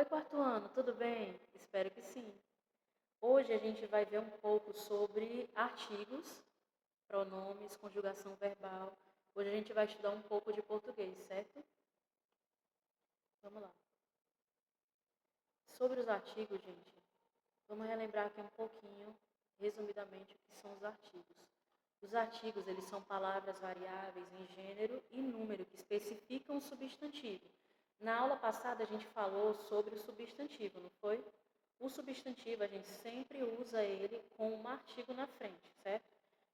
Oi, quarto ano, tudo bem? Espero que sim. Hoje a gente vai ver um pouco sobre artigos, pronomes, conjugação verbal. Hoje a gente vai estudar um pouco de português, certo? Vamos lá. Sobre os artigos, gente, vamos relembrar aqui um pouquinho, resumidamente, o que são os artigos. Os artigos, eles são palavras variáveis em gênero e número que especificam o substantivo. Na aula passada a gente falou sobre o substantivo, não foi? O substantivo a gente sempre usa ele com um artigo na frente, certo?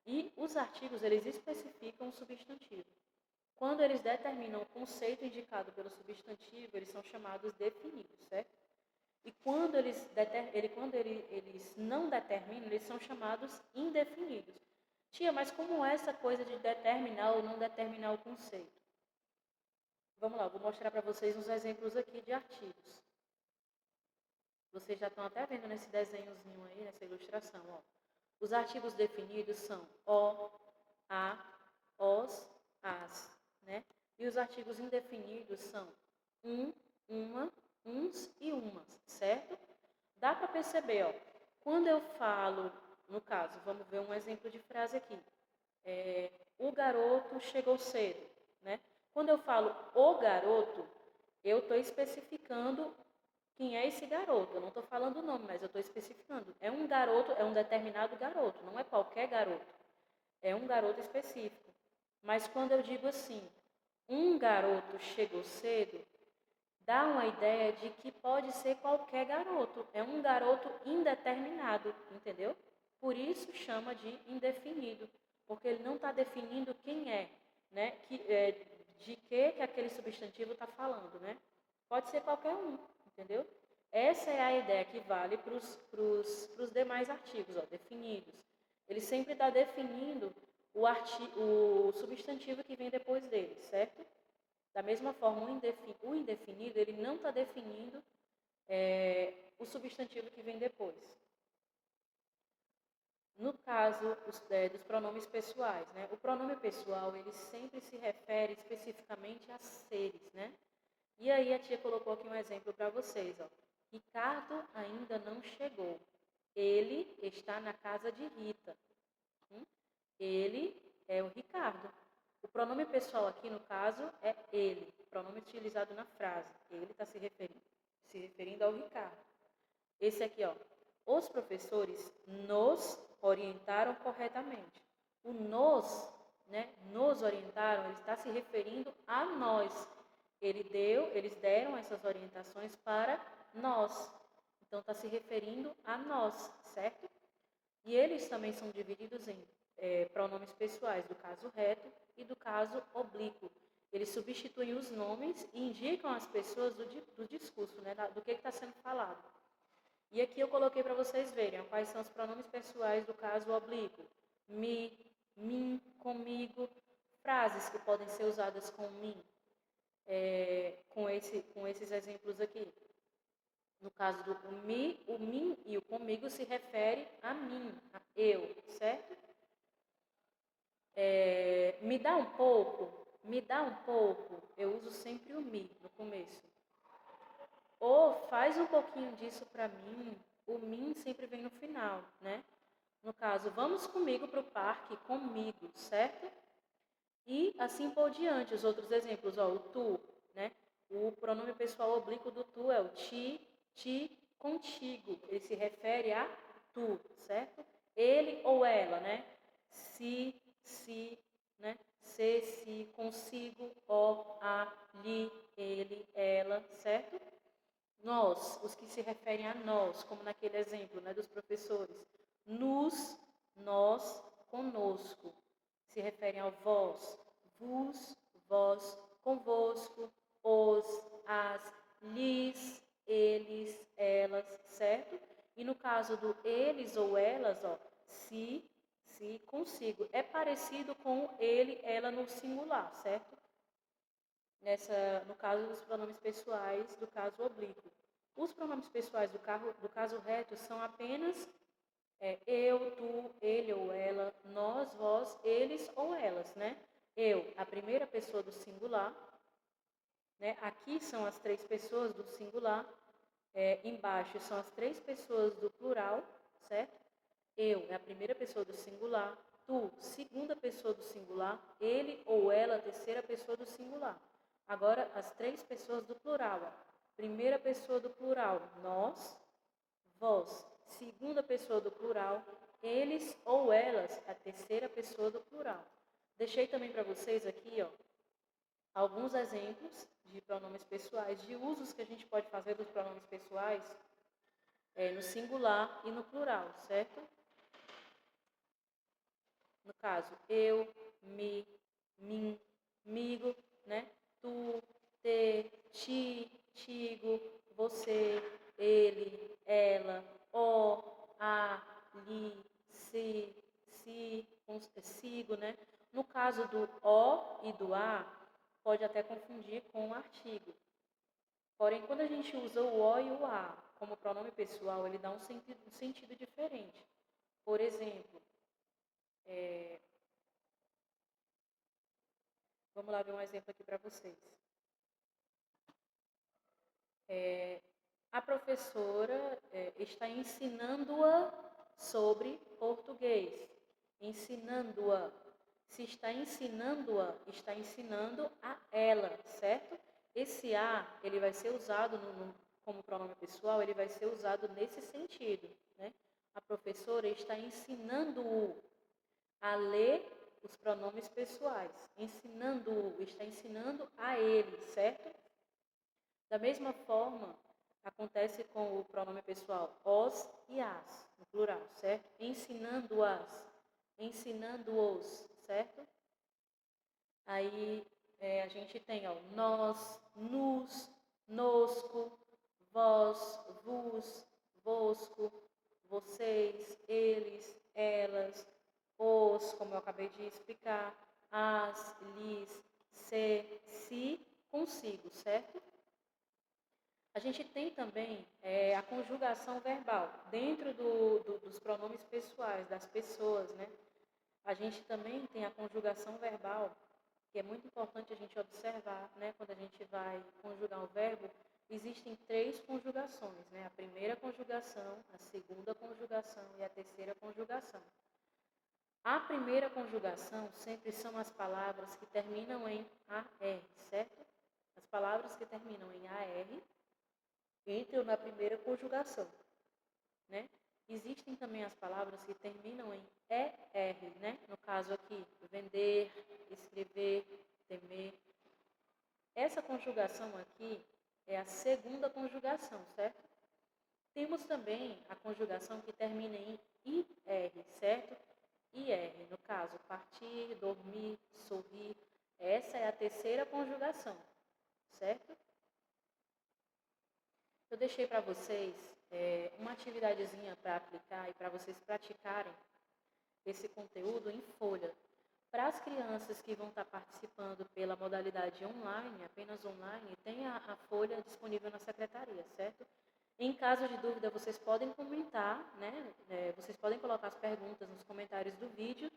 E os artigos, eles especificam o substantivo. Quando eles determinam o conceito indicado pelo substantivo, eles são chamados definidos, certo? E quando eles não determinam, eles são chamados indefinidos. Tia, mas como é essa coisa de determinar ou não determinar o conceito? Vamos lá, vou mostrar para vocês uns exemplos aqui de artigos. Vocês já estão até vendo nesse desenhozinho aí, nessa ilustração, ó. Os artigos definidos são o, a, os, as, né? E os artigos indefinidos são uma, uns e umas, certo? Dá para perceber, ó, quando eu falo, no caso, vamos ver um exemplo de frase aqui. O garoto chegou cedo, né? Quando eu falo o garoto, eu estou especificando quem é esse garoto. Eu não estou falando o nome, mas eu estou especificando. É um garoto, é um determinado garoto, não é qualquer garoto. É um garoto específico. Mas quando eu digo assim, um garoto chegou cedo, dá uma ideia de que pode ser qualquer garoto. É um garoto indeterminado, entendeu? Por isso chama de indefinido, porque ele não está definindo quem é, né? De que aquele substantivo está falando, né? Pode ser qualquer um, entendeu? Essa é a ideia que vale para os demais artigos, ó, definidos. Ele sempre está definindo o substantivo que vem depois dele, certo? Da mesma forma, o indefinido, ele não está definindo o substantivo que vem depois. No caso dos pronomes pessoais, né? O pronome pessoal, ele sempre se refere especificamente a seres, né? E aí a tia colocou aqui um exemplo para vocês, ó. Ricardo ainda não chegou. Ele está na casa de Rita. Ele é o Ricardo. O pronome pessoal aqui, no caso, é ele. Pronome utilizado na frase. Ele está se referindo ao Ricardo. Esse aqui, ó. Os professores nos orientaram corretamente. O nos, né, nos orientaram, ele está se referindo a nós. Eles deram essas orientações para nós. Então, está se referindo a nós, certo? E eles também são divididos em pronomes pessoais, do caso reto e do caso oblíquo. Eles substituem os nomes e indicam as pessoas do discurso, né, do que está sendo falado. E aqui eu coloquei para vocês verem quais são os pronomes pessoais do caso oblíquo. Me, mim, comigo, frases que podem ser usadas com mim, com esses exemplos aqui. No caso do o mim e o comigo se refere a mim, a eu, certo? Me dá um pouco, eu uso sempre o me no começo. Ou faz um pouquinho disso para mim, o mim sempre vem no final, né? No caso, vamos comigo para o parque, comigo, certo? E assim por diante, os outros exemplos, ó, o tu, né? O pronome pessoal oblíquo do tu é o ti, contigo. Ele se refere a tu, certo? Ele ou ela, né? Se, né? Se, consigo, a, lhe, ele, ela, certo? Nós, os que se referem a nós, como naquele exemplo, né, dos professores. Nos, nós, conosco. Se referem ao vós, vos, vós, convosco, os, as, lhes, eles, elas, certo? E no caso do eles ou elas, ó, se, consigo. É parecido com ele, ela no singular, certo? No caso dos pronomes pessoais, do caso oblíquo. Os pronomes pessoais do caso reto são apenas eu, tu, ele ou ela, nós, vós, eles ou elas, né? Eu, a primeira pessoa do singular, né? Aqui são as três pessoas do singular. Embaixo são as 3 pessoas do plural, certo? Eu é a primeira pessoa do singular, tu, segunda pessoa do singular, ele ou ela, terceira pessoa do singular. Agora, as 3 pessoas do plural, ó. Primeira pessoa do plural, nós, vós. Segunda pessoa do plural, eles ou elas, a terceira pessoa do plural. Deixei também para vocês aqui, ó, alguns exemplos de pronomes pessoais, de usos que a gente pode fazer dos pronomes pessoais no singular e no plural, certo? No caso, eu, me, mim, migo, né? Tu, te, ti, tigo, você, ele, ela, ó, a, li, si, sigo, né? No caso do ó e do a, pode até confundir com o artigo. Porém, quando a gente usa o ó e o a como pronome pessoal, ele dá um sentido diferente. Por exemplo, vamos lá ver um exemplo aqui para vocês. A professora está ensinando-a sobre português. Ensinando-a. Se está ensinando-a, está ensinando a ela, certo? Esse a, ele vai ser usado como pronome pessoal, ele vai ser usado nesse sentido, né? A professora está ensinando-o a ler os pronomes pessoais. Ensinando-o, está ensinando a ele, certo? Da mesma forma, acontece com o pronome pessoal os e as, no plural, certo? Ensinando-as, ensinando-os, certo? Aí a gente tem nós, nos, nosco, vós, vos, vosco, vocês, eles, elas, os, como eu acabei de explicar, as, lhes, se, si, consigo, certo? A gente tem também a conjugação verbal, dentro dos pronomes pessoais, das pessoas, né? A gente também tem a conjugação verbal, que é muito importante a gente observar, né? Quando a gente vai conjugar um verbo, existem 3 conjugações, né? A primeira conjugação, a segunda conjugação e a terceira conjugação. A primeira conjugação sempre são as palavras que terminam em AR, certo? As palavras que terminam em AR entram na primeira conjugação, né? Existem também as palavras que terminam em ER, né? No caso aqui, vender, escrever, temer. Essa conjugação aqui é a segunda conjugação, certo? Temos também a conjugação que termina em IR, certo? IR, no caso, partir, dormir, sorrir. Essa é a terceira conjugação, certo? Eu deixei para vocês uma atividadezinha para aplicar e para vocês praticarem esse conteúdo em folha. Para as crianças que vão estar participando pela modalidade online, apenas online, tem a folha disponível na secretaria, certo? Em caso de dúvida, vocês podem comentar, né? Vocês podem colocar as perguntas nos comentários do vídeo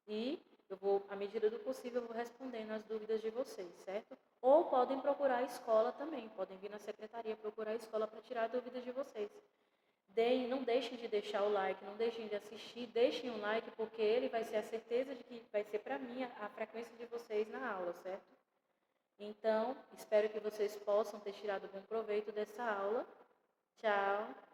e eu vou, à medida do possível, eu vou respondendo as dúvidas de vocês, certo? Ou podem procurar a escola também, podem vir na secretaria procurar a escola para tirar dúvidas de vocês. Não deixem de deixar o like, não deixem de assistir, deixem um like, porque ele vai ser a certeza de que vai ser para mim a frequência de vocês na aula, certo? Então, espero que vocês possam ter tirado bom proveito dessa aula. Tchau!